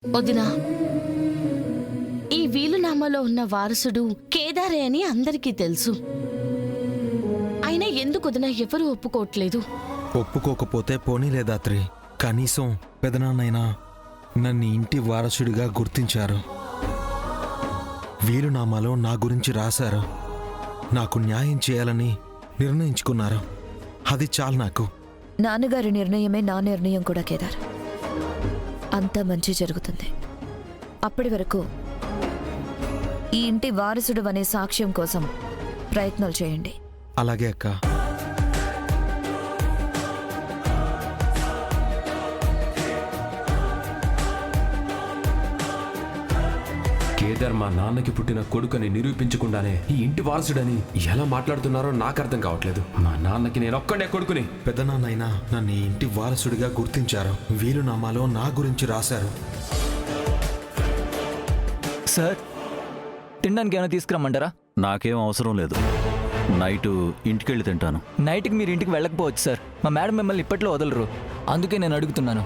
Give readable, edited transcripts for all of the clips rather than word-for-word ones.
వదినా, ఈ వీలునామాలో ఉన్న వారసుడు కేదారే అని అందరికీ తెలుసు. అయినా ఎందుకు వదినా ఎవరూ ఒప్పుకోవట్లేదు? ఒప్పుకోకపోతే పోనీలేదాత్రి, కనీసం పెదనాన్నైనా నన్ను ఇంటి వారసుడిగా గుర్తించారు. వీలునామాలో నా గురించి రాశారు. నాకు న్యాయం చేయాలని నిర్ణయించుకున్నారు. అది చాలు నాకు. నాన్నగారి నిర్ణయమే నా నిర్ణయం కూడా కేదార్. అంతా మంచి జరుగుతుంది. అప్పటి వరకు ఈ ఇంటి వారసుడు అనే సాక్ష్యం కోసం ప్రయత్నాలు చేయండి. అలాగే అక్క. కేదార్ మా నాన్నకి పుట్టిన కొడుకని నిరూపించకుండానే ఈ ఇంటి వారసుడని ఎలా మాట్లాడుతున్నారో నాకు అర్థం కావట్లేదు. మా నాన్నకి నేను ఒక్కడే కొడుకుని. పెదనాన్నైనా నన్ను ఈ ఇంటి వారసుడిగా గుర్తించారు. వీలునామాలో నా గురించి రాశారు. సార్, తినడానికి ఏమైనా తీసుకురమ్మంటారా? నాకేం అవసరం లేదు. నైటు ఇంటికెళ్ళి తింటాను. నైట్కి మీరు ఇంటికి వెళ్ళకపోవచ్చు సార్. మా మేడం మిమ్మల్ని ఇప్పట్లో వదలరు. అందుకే నేను అడుగుతున్నాను.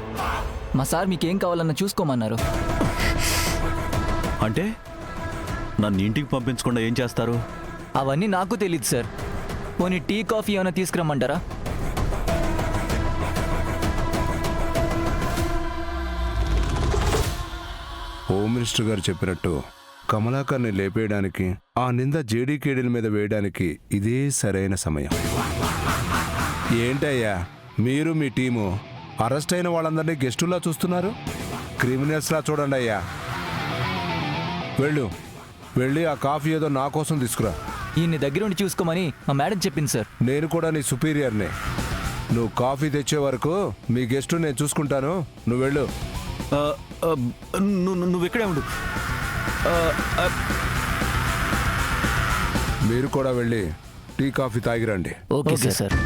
మా సార్ మీకేం కావాలన్నా చూసుకోమన్నారు. అంటే నన్ను ఇంటికి పంపించకుండా ఏం చేస్తారు? అవన్నీ నాకు తెలియదు సార్. పోనీ టీ కాఫీ ఏమైనా తీసుకురమ్మంటారా? హోమ్ మినిస్టర్ గారు చెప్పినట్టు కమలాకర్ని లేపేయడానికి, ఆ నింద జేడీకేడీల మీద వేయడానికి ఇదే సరైన సమయం. ఏంటయ్యా మీరు మీ టీము అరెస్ట్ అయిన వాళ్ళందరినీ గెస్టులా చూస్తున్నారు? క్రిమినల్స్లా చూడండి అయ్యా. వెళ్ళి ఆ కాఫీ ఏదో నా కోసం తీసుకురా. ఈయన్ని దగ్గరుండి చూసుకోమని మా మేడం చెప్పింది సార్. నేను కూడా నీ సుపీరియర్నే. నువ్వు కాఫీ తెచ్చే వరకు మీ గెస్టు నేను చూసుకుంటాను. నువ్వు వెళ్ళు. నువ్వు ఇక్కడే ఉండు. మీరు కూడా వెళ్ళి టీ కాఫీ తాగిరండి. Okay sir.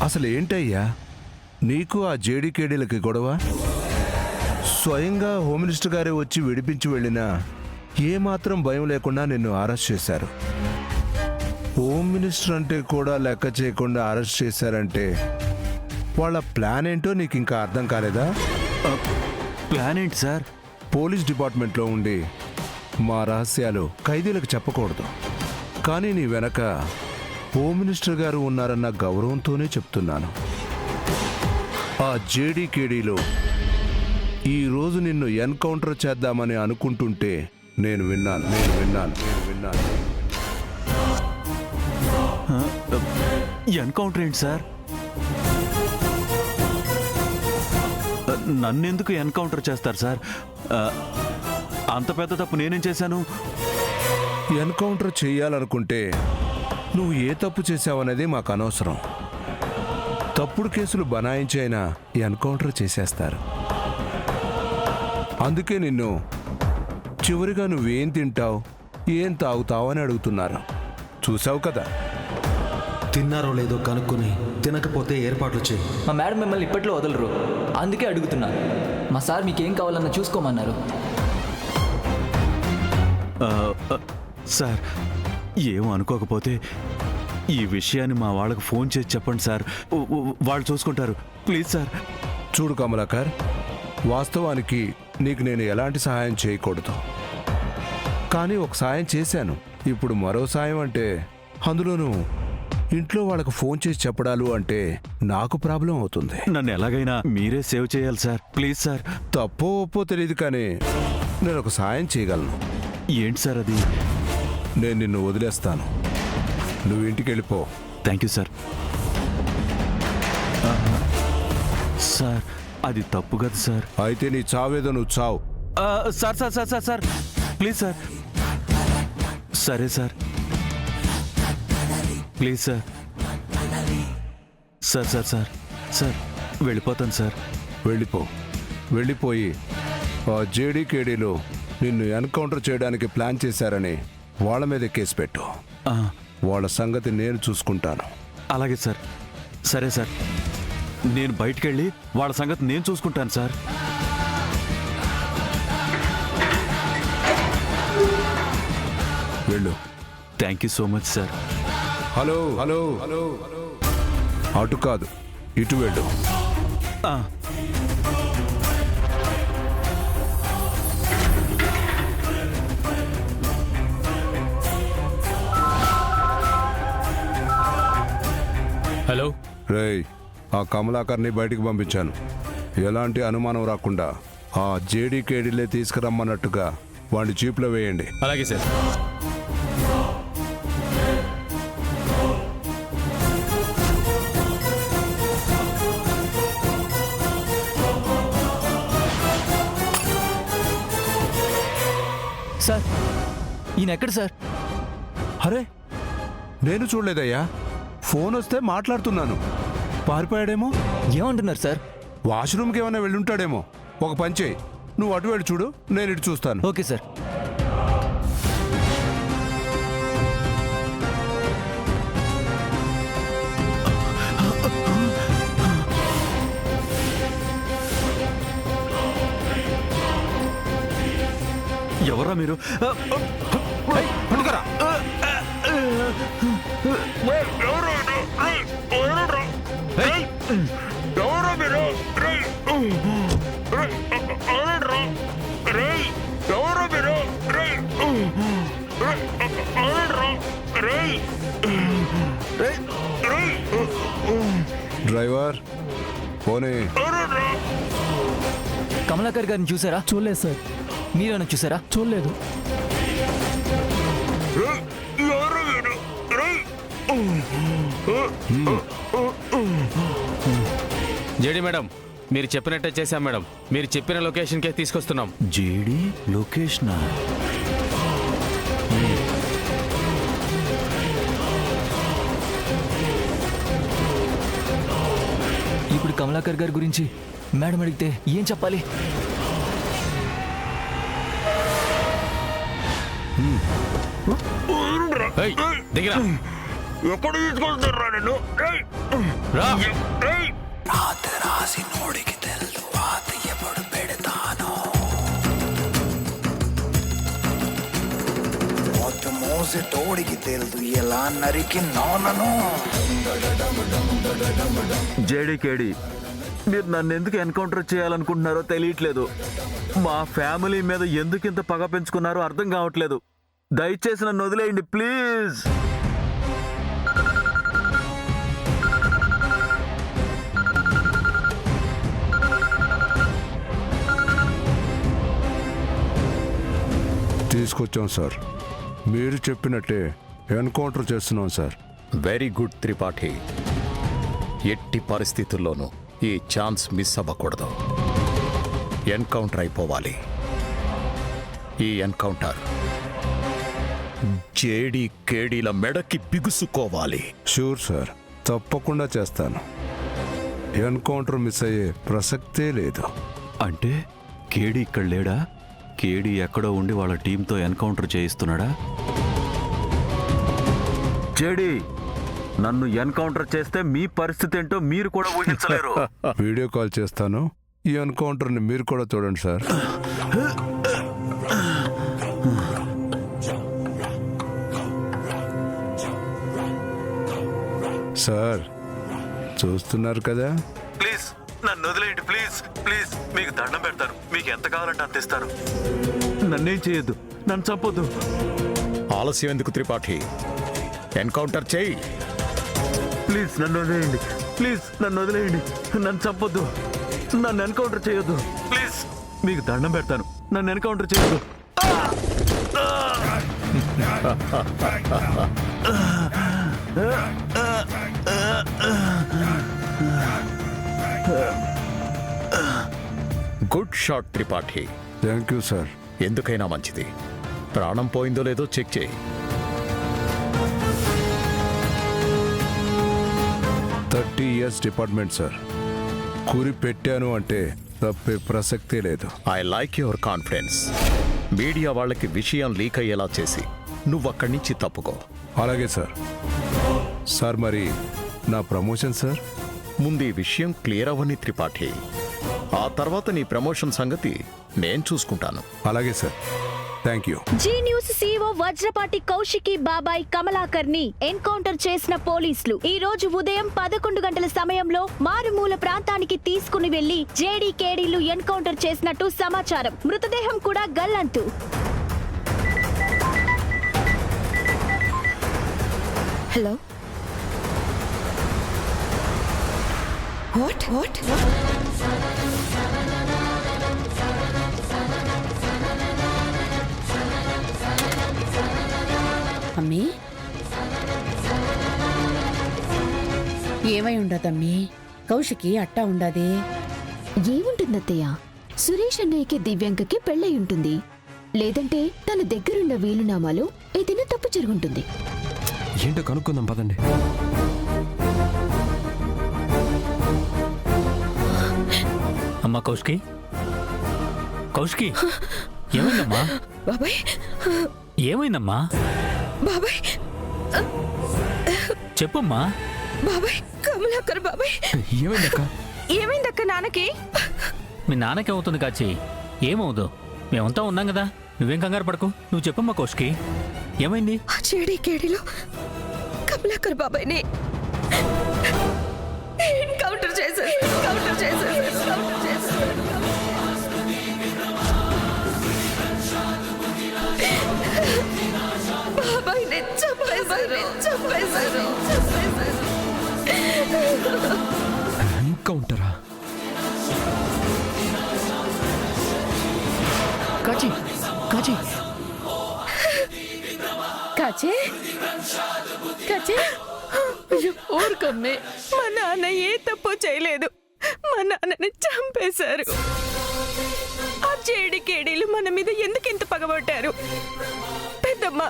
అసలు ఏంటయ్యా నీకు ఆ జేడీకేడీలకి గొడవ? స్వయంగా హోమ్ మినిస్టర్ గారే వచ్చి విడిపించి వెళ్ళినా ఏమాత్రం భయం లేకుండా నిన్ను అరెస్ట్ చేశారు. హోమ్ మినిస్టర్ అంటే కూడా లెక్క చేయకుండా అరెస్ట్ చేశారంటే వాళ్ళ ప్లాన్ ఏంటో నీకు ఇంకా అర్థం కాలేదా? ప్లాన్ ఏంటి సార్? పోలీస్ డిపార్ట్మెంట్లో ఉండి మా రహస్యాలు ఖైదీలకు చెప్పకూడదు, కానీ నీ వెనక హోమ్ మినిస్టర్ గారు ఉన్నారన్న గౌరవంతోనే చెప్తున్నాను. ఆ జేడీకేడీలో ఈరోజు నిన్ను ఎన్కౌంటర్ చేద్దామని అనుకుంటుంటే నేను విన్నాను. ఎన్కౌంటర్ ఏంటి సార్? నన్నెందుకు ఎన్కౌంటర్ చేస్తారు సార్? అంత పెద్ద తప్పు నేనేం చేశాను? ఎన్కౌంటర్ చేయాలనుకుంటే నువ్వు ఏ తప్పు చేశావనేది మాకు అనవసరం. తప్పుడు కేసులు బనాయించి అయినా ఎన్కౌంటర్ చేసేస్తారు. అందుకే నిన్ను చివరిగా నువ్వేం తింటావు, ఏం తాగుతావు అని అడుగుతున్నారు. చూసావు కదా. తిన్నారో లేదో కనుక్కొని తినకపోతే ఏర్పాట్లు చేయి. మా మేడం మిమ్మల్ని ఇప్పట్లో వదలరు. అందుకే అడుగుతున్నాను. మా సార్ మీకేం కావాలన్నా చూసుకోమన్నారు. సార్, ఏం అనుకోకపోతే ఈ విషయాన్ని మా వాళ్ళకి ఫోన్ చేసి చెప్పండి సార్. వాళ్ళు చూసుకుంటారు. Please sir. చూడు కమలాకర్, వాస్తవానికి నీకు నేను ఎలాంటి సహాయం చేయకూడదు, కానీ ఒక సాయం చేశాను. ఇప్పుడు మరో సాయం అంటే, అందులోనూ ఇంట్లో వాళ్ళకు ఫోన్ చేసి చెప్పడాలు అంటే నాకు ప్రాబ్లం అవుతుంది. నన్ను ఎలాగైనా మీరే సేవ్ చేయాలి సార్. Please sir. తప్పో ఒప్పో తెలియదు, కానీ నేను ఒక సాయం చేయగలను. ఏంటి సార్ అది? నేను నిన్ను వదిలేస్తాను. నువ్వు ఇంటికి వెళ్ళిపో. Thank you sir. సార్, అది తప్పు కదా సార్. అయితే నీ చావేదో నువ్వు చావు. Sir sir sir sir sir please sir. సరే sir, please sir. Sir sir sir sir వెళ్ళిపోతాను సార్. వెళ్ళిపోయి ఆ జేడీకేడీలో నిన్ను ఎన్కౌంటర్ చేయడానికి ప్లాన్ చేశారని వాళ్ళ మీద కేసు పెట్టు. వాళ్ళ సంగతి నేను చూసుకుంటాను. అలాగే సార్. సరే సార్, నేను బయటికెళ్ళి వాళ్ళ సంగతి నేను చూసుకుంటాను సార్. వెళ్ళు. Thank you so much sir. Hello hello hello అటు కాదు, ఇటు వెళ్ళు. ఆ, హలో. రేయ్, ఆ కమలాకర్ని బయటికి పంపించాను. ఎలాంటి అనుమానం రాకుండా ఆ జేడీకేడీలే తీసుకురమ్మన్నట్టుగా వాడి జీప్లో వేయండి. అలాగే సార్. సార్ ఈయన ఎక్కడ సార్? అరే, నేను చూడలేదయ్యా. ఫోన్ వస్తే మాట్లాడుతున్నాను. పారిపోయాడేమో. ఏమంటున్నారు సార్? వాష్రూమ్కి ఏమైనా వెళ్ళుంటాడేమో. ఒక పని చేయి, నువ్వు అటు వెళ్ళి చూడు, నేను ఇటు చూస్తాను. Okay sir. ఎవరా మీరు? పట్టుకురా. డ్రైవర్ పోనీ. కమలాకర్ గారిని చూసారా? చూడలేదు సార్. మీరేమైనా చూసారా? చూడలేదు. జేడీ మేడం, మీరు చెప్పినట్టే చేశాం మేడం. మీరు చెప్పిన లొకేషన్కే తీసుకొస్తున్నాం. జేడీ లొకేషనా? ఇప్పుడు కమలాకర్ గారి గురించి మేడం అడిగితే ఏం చెప్పాలి? ఏయ్, దిగిరా. ఎక్కడ తీసుకొస్తారా నేను? రా. తోడికి తెలుసు ఎలా నరికి నోనను. జేడీకేడీ, మీరు నన్ను ఎందుకు ఎన్కౌంటర్ చేయాలనుకుంటున్నారో తెలియట్లేదు. మా ఫ్యామిలీ మీద ఎందుకు ఇంత పగ పెంచుకున్నారో అర్థం కావట్లేదు. దయచేసి నన్ను వదిలేయండి ప్లీజ్. తీసుకొచ్చాం సార్. మీరు చెప్పినట్టే ఎన్కౌంటర్ చేస్తున్నాం సార్. Very good Tripathi. ఎట్టి పరిస్థితుల్లోనూ ఈ ఛాన్స్ మిస్ అవ్వకూడదు. ఎన్కౌంటర్ అయిపోవాలి. ఈ ఎన్కౌంటర్ జేడీ కేడీల మెడకి బిగుసుకోవాలి. షూర్ సార్, తప్పకుండా చేస్తాను. ఎన్కౌంటర్ మిస్ అయ్యే ప్రసక్తే లేదు. అంటే కేడీ ఇక్కడ లేడా? కేడీ ఎక్కడో ఉండి వాళ్ళ టీంతో ఎన్కౌంటర్ చేయిస్తున్నాడా? జేడీ, నన్ను ఎన్కౌంటర్ చేస్తే మీ పరిస్థితి ఏంటో మీరు కూడా ఊహించలేరు. వీడియో కాల్ చేస్తాను. ఈ ఎన్కౌంటర్ని మీరు కూడా చూడండి సార్. సార్, చూస్తున్నారు కదా. ప్లీజ్ నన్ను వదిలేయండి ప్లీజ్ ప్లీజ్. మీకు దండం పెడతాను. మీకు ఎంత కావాలంటే అంత ఇస్తాను. నన్నేం చేయొద్దు, నన్ను చంపొద్దు. ఆలస్యం ఎందుకు త్రిపాఠి? ఎన్కౌంటర్ చేయి. ప్లీజ్ నన్ను వదిలేయండి. ప్లీజ్ నన్ను వదిలేయండి. నన్ను చంపొద్దు. నన్ను ఎన్కౌంటర్ చేయొద్దు ప్లీజ్. మీకు దండం పెడతాను, నన్ను ఎన్కౌంటర్ చేయొద్దు. Good shot Tripathi. Thank you sir. ఎందుకైనా మంచిది. ప్రాణం పోయిందో లేదో చెక్ చేయి. 30 years డిపార్ట్మెంట్ సార్. కురి పెట్టాను అంటే తప్పే ప్రసక్తే లేదు. I like your confidence. Media వాళ్ళకి విషయం లీక్ అయ్యేలా చేసి నువ్వక్కడి నుంచి తప్పుకో. అలాగే సార్. సార్, మరి నా ప్రమోషన్ సార్? ముందు ఈ విషయం క్లియర్ అవ్వని త్రిపాఠి. ఆ తర్వాత నీ ప్రమోషన్ సంగతి నేను చూసుకుంటాను. అలాగే sir. Thank you. Zee news CEO Vajrapati కౌశికి బాబాయ్ కమలాకర్ ని ఎన్కౌంటర్ చేసిన పోలీసులు ఈ రోజు ఉదయం 11 గంటల సమయంలో మారుమూల ప్రాంతానికి తీసుకుని వెళ్లి జేడీకేడీలు ఎన్కౌంటర్ చేసినట్టు సమాచారం. మృతదేహం కూడా గల్లంతు. హలో, వాట్ వాట్ అమ్మీ, ఏమై ఉండదమ్మీ? కౌశికి అట్టా ఉండదే. ఏముంటుందత్తయ్య, సురేష్ అన్నయ్యకి దివ్యాంకకి పెళ్ళై ఉంటుంది. లేదంటే తన దగ్గరున్న వీలునామాలో ఏదైనా తప్పు జరుగుంటుంది. ఏంటో కనుక్కుందాం పదండి. అమ్మా కౌశికి, కౌశికి ఏమైందమ్మా? బాబాయ్, ఏమైందమ్మా? బాబాయ్, చెప్పమ్మా. బాబాయ్, కమలాకర్ బాబాయ్. ఏమైందక్క? ఏమైందక్క నాన్నకి? మీ నాన్నకి అవుతుంది కాచి, ఏమవుదు? మేమంతా ఉన్నాం కదా, నువ్వేం కంగారు పడకు. నువ్వు చెప్పమ్మా కౌశికి, ఏమైంది? జేడీకేడీలో కమలాకర్ బాబాయ్ని ఎన్కౌంటర్ చేశారు. బాబాయ్ని చంపేశారు. ఎన్కౌంటరా? కాచి కాచి కాచే కాచే, ఊరుకమ్మే. మా నాన్న ఏ తప్పు చేయలేదు. మా నాన్నని చంపేశారు. ఆ జేడీకేడీలు మన మీద ఎందుకు ఇంత పగబట్టారు? పెద్దమ్మ,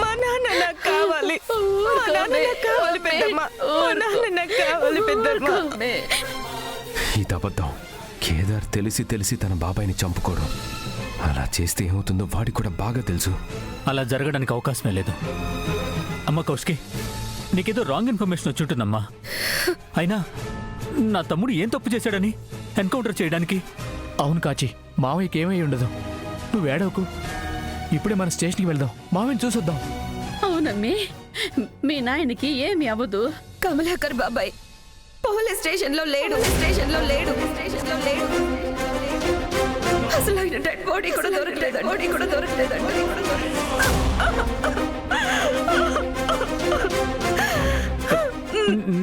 మా నాన్న నాకు కావాలి. మా నాన్న నాకు కావాలి పెద్దమ్మ. మా నాన్న నాకు కావాలి పెద్దమ్మ. ఇది అబద్ధం. కేదార్ తెలిసి తన బాబాయిని చంపుకోవడం. అలా చేస్తే ఏమవుతుందో వాడికి కూడా బాగా తెలుసు. అలా జరగడానికి అవకాశమే లేదు. అమ్మ కౌశికి, నీకేదో రాంగ్ ఇన్ఫర్మేషన్ వచ్చి ఉంటుందమ్మా. అయినా నా తమ్ముడు ఏం తప్పు చేశాడని ఎన్కౌంటర్ చేయడానికి? అవును కాచి, మావయ్యకి ఏమై ఉండదు. నువ్వు ఏడవకు. ఇప్పుడే మన స్టేషన్కి వెళ్దాం, మావయ్యని చూసొద్దాం. అవునమ్మి, మీ నాయనకి ఏమి అవ్వదు. కమలాకర్ బాబాయ్ పోలీస్ స్టేషన్లో లేడు. అసలు ఆయన డెడ్ బాడీ కూడా దొరకలేదండి.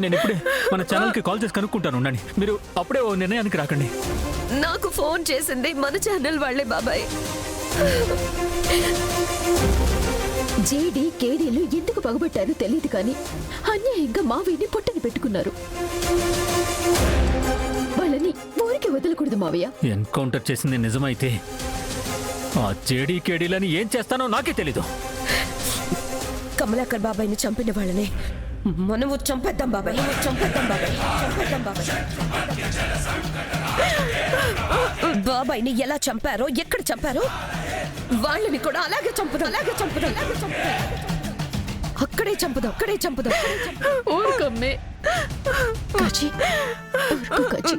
నేను ఇప్పుడే మన ఛానల్కి కాల్ చేసి కనుక్కుంటాను, ఉండండి. మీరు అప్పుడే ఓ నిర్ణయానికి రాకండి. నాకు ఫోన్ చేసింది మన ఛానల్ వాళ్ళే బాబాయ్. జేడీకేడీలు ఎందుకు పగబట్టారో తెలియదు కానీ అన్యాయంగా మావయ్యని పొట్టని పెట్టుకున్నారు. వాళ్ళని ఊరికి వదలకూడదు మావయ్య. ఎన్కౌంటర్ చేసింది నిజమైతే ఆ జేడీకేడీలని ఏం చేస్తానో నాకే తెలీదు. కమలాకర్ బాబాయ్ని చంపిన వాళ్ళని మనము చంపేద్దాం బాబాయ్. బాబాయ్ని ఎలా చంపారో, ఎక్కడ చంపారో వాళ్ళని కూడా అలాగే చంపుదాం. అక్కడే చంపుదాం. ఊరుకమ్మే. కాచి, కాచి.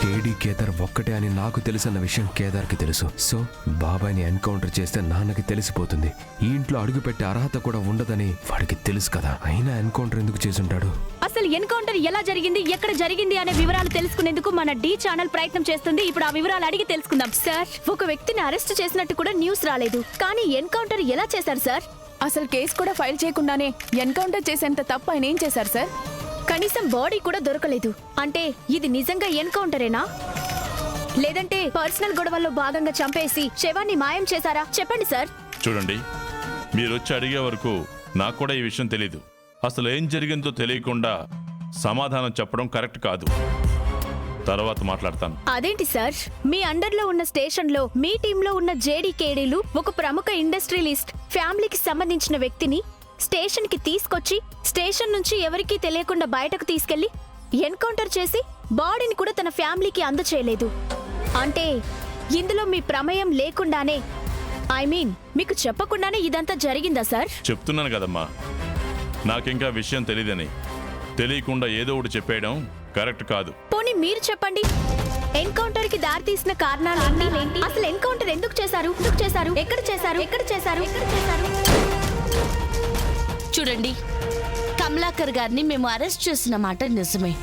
కేడీ కేదార్ ఒక్కటే అని నాకు తెలుసన్న విషయం కేదార్కి తెలుసు. సో బాబాయ్ని ఎన్కౌంటర్ చేస్తే నాన్నకి తెలిసిపోతుంది. ఈ ఇంట్లో అడుగుపెట్టే అర్హత కూడా ఉండదని వాడికి తెలుసు కదా. అయినా ఎన్కౌంటర్ ఎందుకు చేసుంటాడు? అసలు ఎన్కౌంటర్ ఎలా జరిగింది, ఎక్కడ జరిగింది అనే వివరాలు తెలుసుకునేందుకు మన డి ఛానల్ ప్రయత్నం చేస్తుంది. ఇప్పుడు ఆ వివరాలు అడిగి తెలుసుకుందాం. సార్, ఒక వ్యక్తిని అరెస్ట్ చేసినట్టు కూడా న్యూస్ రాలేదు, కానీ ఎన్కౌంటర్ ఎలా చేశారు సార్? అసలు కేసు కూడా ఫైల్ చేయకుండానే ఎన్కౌంటర్ చేసేంత తప్పు ఆయన ఏం చేశారు సార్? కనీసం బాడీ కూడా దొరకలేదు. అంటే ఇది నిజంగా ఎన్కౌంటరేనా, లేదంటే పర్సనల్ గొడవల్లో భాగంగా చంపేసి శవాన్ని మాయం చేశారా? చెప్పండి సార్. చూడండి, మీరు వచ్చి అడిగే వరకు నాకు కూడా ఈ విషయం తెలీదు. అసలు ఏం జరిగిందో తెలియకుండా సమాధానం చెప్పడం కరెక్ట్ కాదు. తర్వాత మాట్లాడతాను. అదేంటి సార్, మీ అండర్లో ఉన్న స్టేషన్లో మీ టీంలో ఉన్న జేడీకేడీలు ఒక ప్రముఖ ఇండస్ట్రియలిస్ట్ ఫ్యామిలీకి సంబంధించిన వ్యక్తిని స్టేషన్ కి తీసుకొచ్చి స్టేషన్ నుంచి ఎవరికీ తెలియకుండా బయటకు తీసుకెళ్లి ఎన్కౌంటర్ చేసి బాడీని కూడా తన ఫ్యామిలీకి అందచేయలేదు. అంటే ఇందులో మీ ప్రమేయం లేకుండానే, ఐ మీన్ మీకు చెప్పకుండానే ఇదంతా జరిగిందా సార్? చెప్తున్నాను కదమ్మా, నాకింకా విషయం తెలియదని. తెలియకుండా ఏదో ఒకటి చెప్పేయడం కరెక్ట్ కాదు. పోనీ మీరు చెప్పండి. ఎన్కౌంటర్ కి దారి తీసిన కారణాలు ఏంటి? అసలు ఎన్కౌంటర్ ఎందుకు చేశారు? ఎక్కడ చేశారు? చూడండి, కమలాకర్ గారిని మేము అరెస్ట్ చేసిన మాట నిజమే,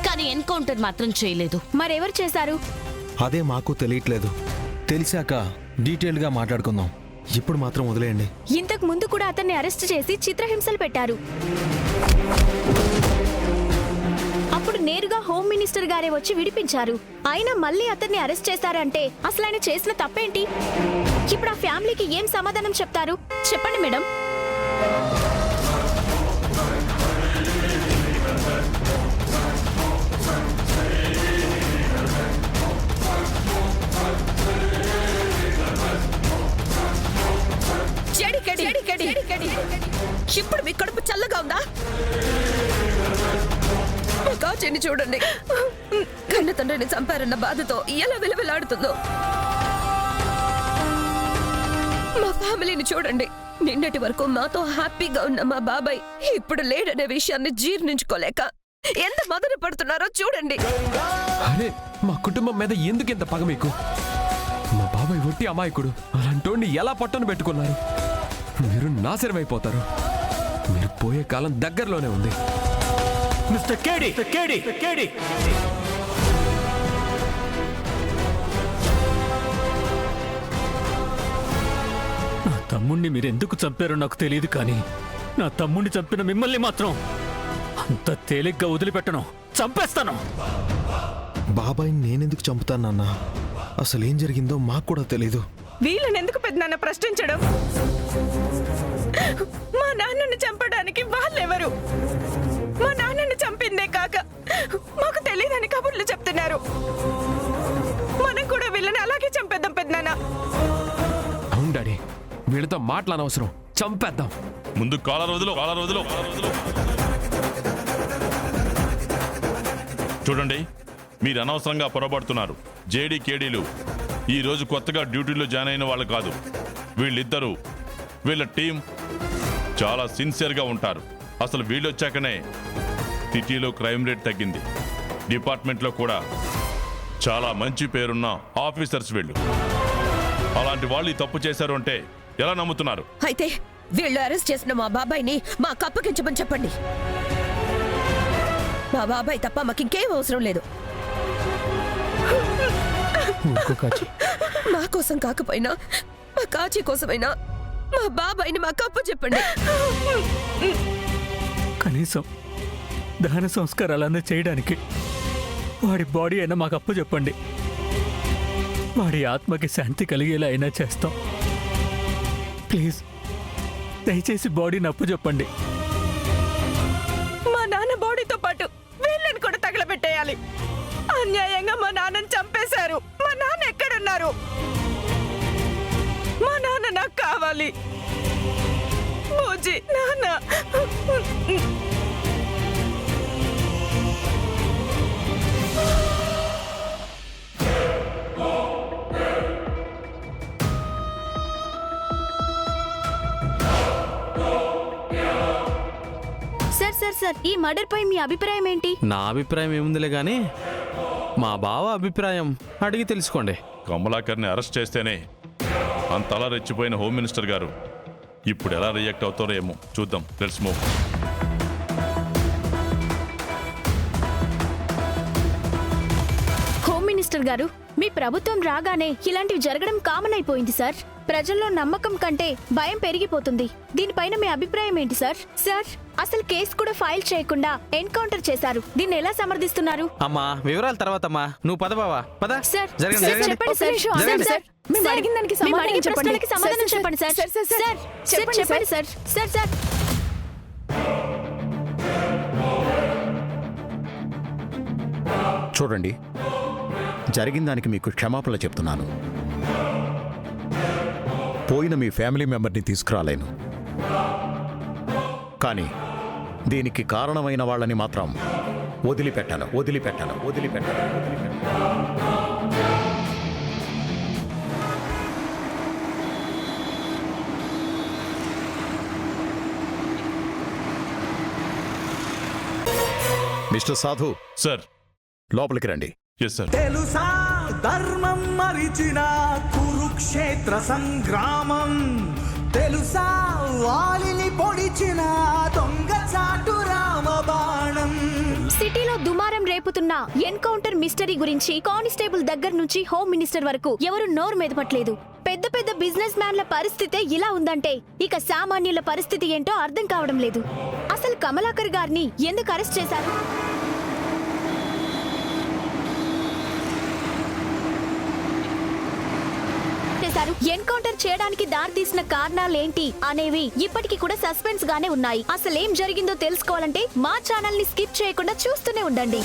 కానీ ఎన్కౌంటర్ మాత్రం చేయలేదు. మరెవరు చేశారు? అదే మాకు తెలియట్లేదు. తెలిసాక డీటెయిల్గా మాట్లాడుకుందాం. ఇప్పుడు మాత్రం వదిలేయండి. ఇంతకు ముందు కూడా అతన్ని అరెస్ట్ చేసి చిత్రహింసలు పెట్టారు. అప్పుడు నేరుగా హోమ్ మినిస్టర్ గారే వచ్చి విడిపించారు. అయినా మళ్ళీ అతన్ని అరెస్ట్ చేశారంటే అసలు ఆయన చేసిన తప్పేంటి? ఇప్పుడు ఆ ఫ్యామిలీకి ఏం సమాధానం చెప్తారు? చెప్పండి మేడం. ఇప్పుడు మీ కడుపు చల్లగా ఉందా? కాచిని చూడండి, కన్న తండ్రిని చంపారన్న బాధతో ఎలా విలవిలాడుతుందో. మా ఫ్యామిలీని చూడండి, నిన్నటి వరకు మాతో హ్యాపీగా ఉన్న మా బాబాయ్ ఇప్పుడు లేడనే విషయాన్ని జీర్ణించుకోలేక ఎంత మదన పడుతున్నారో చూడండి. అరే, మా కుటుంబం మీద ఎందుకు ఇంత పగ మీకు? మా బాబాయ్ ఒట్టి అమాయకుడు. అలాంటోడిని ఎలా పట్టును పెట్టుకున్నారు? మీరు నాశనమైపోతారు. మీరు పోయే కాలం దగ్గరలోనే ఉంది. మిస్టర్ కేడి, నా తమ్ముణ్ణి మీరెందుకు చంపారో నాకు తెలియదు, కానీ నా తమ్ముణ్ణి చంపిన మిమ్మల్ని మాత్రం అంత తేలిగ్గా వదిలిపెట్టను. చంపేస్తాను. బాబాయ్ నేనెందుకు చంపుతాను నాన్న? అసలు ఏం జరిగిందో మాకు కూడా తెలీదు. వీళ్ళని ఎందుకు పెద్దనాన్న ప్రశ్నించడం? మా నాన్నని చంపడానికి వాళ్ళెవరు? మా నాన్నని చంపిందే కాక మాకు తెలియదని కబుర్లు చెప్తున్నారు. మనం కూడా వీళ్ళని అలాగే చంపేద్దాం పెద్దనాన్న. అవును డాడీ, వీళ్ళతో మాట్లాడనవసరం, చంపేద్దాం. ముందు కాలర్ వదులు. చూడండి, మీరు అనవసరంగా పొరపడుతున్నారు. జేడీ కేడీలు ఈ రోజు కొత్తగా డ్యూటీలో జాయిన్ అయిన వాళ్ళు కాదు. వీళ్ళిద్దరూ, వీళ్ళ టీం చాలా సిన్సియర్గా ఉంటారు. అసలు వీళ్ళు వచ్చాకనే సిటీలో క్రైమ్ రేట్ తగ్గింది. డిపార్ట్మెంట్లో కూడా చాలా మంచి పేరున్న ఆఫీసర్స్ వీళ్ళు. అలాంటి వాళ్ళు ఈ తప్పు చేశారు అంటే ఎలా నమ్ముతున్నారు? అయితే వీళ్ళు అరెస్ట్ చేసిన మా బాబాయ్ని మాకు అప్పగించమని చెప్పండి. మా బాబాయ్ తప్ప మాకింకేం అవసరం లేదు. మా కోసం కాకపోయినా మా కాచి కోసమైనా మా బాబాయ్ని మాకు అప్పచెప్పండి. కనీసం దహన సంస్కారాలన్నా చేయడానికి వాడి బాడీ అయినా మాకు అప్పు చెప్పండి. వాడి ఆత్మకి శాంతి కలిగేలా అయినా చేస్తాం. ప్లీజ్, దయచేసి బాడీని అప్పు చెప్పండి. మా నాన్న బాడీతో పాటు వీళ్ళని కూడా తగలబెట్టేయాలి. అన్యాయంగా మా నాన్నని చంపేశారు. మా నాన్న ఎక్కడున్నారు? మా నాన్న నాకు కావాలి. బూజీ నాన్న. సార్, ఈ మర్డర్ పై మీ అభిప్రాయం ఏంటి? నా అభిప్రాయం ఏముందిలే గానీ మా బావ అభిప్రాయం అడిగి తెలుసుకోండి. కమలాకర్ని అరెస్ట్ చేస్తేనే అంతలా రెచ్చిపోయిన హోమ్ మినిస్టర్ గారు ఇప్పుడు ఎలా రియాక్ట్ అవుతారో ఏమో చూద్దాం. Let's move. హోమ్ మినిస్టర్ గారు, మీ ప్రభుత్వం రాగానే ఇలాంటివి జరగడం కామన్ అయిపోయింది సార్. ప్రజల్లో నమ్మకం కంటే భయం పెరిగిపోతుంది. దీనిపైన మీ అభిప్రాయం ఏంటి సార్? సార్, అసలు కేసు కూడా ఫైల్ చేయకుండా ఎన్కౌంటర్ చేశారు. దీన్ని ఎలా సమర్థిస్తున్నారు? అమ్మా, వివరాల తర్వాత అమ్మా. నువ్వు పద బావా, పద. సార్, జరగండి, జరగండి. చెప్పండి సార్. జరగండి. సార్, మేము అడిగిన దానికి సమాధానం చెప్పండి సార్. చెప్పండి సార్. సార్. చూడండి, జరిగిన దానికి మీకు క్షమాపణలు చెప్తున్నాను. పోయిన మీ ఫ్యామిలీ మెంబర్ని తీసుకురాలేను, కానీ దీనికి కారణమైన వాళ్ళని మాత్రం వదిలిపెట్టను. మిస్టర్ సాధు సార్, లోపలికి రండి. Yes sir. తెలుసా ధర్మం మరిచిన కురుక్షేత్ర సంగ్రామం, తెలుసా వాలిని పొడిచిన దొంగ చాటు రామబాణం. సిటీలో దుమారం రేపుతున్న ఎన్కౌంటర్ మిస్టరీ గురించి కానిస్టేబుల్ దగ్గర నుంచి హోమ్ మినిస్టర్ వరకు ఎవరు నోరు మెదపట్లేదు. పెద్ద పెద్ద బిజినెస్ మ్యాన్ల పరిస్థితే ఇలా ఉందంటే ఇక సామాన్యుల పరిస్థితి ఏంటో అర్థం కావడం లేదు. అసలు కమలాకర్ గారిని ఎందుకు అరెస్ట్ చేశారు? ఎన్కౌంటర్ చేయడానికి దారితీసిన కారణాలేంటి అనేవి ఇప్పటికీ కూడా సస్పెన్స్ గానే ఉన్నాయి. అసలేం జరిగిందో తెలుసుకోవాలంటే మా ఛానల్ ని స్కిప్ చేయకుండా చూస్తూనే ఉండండి.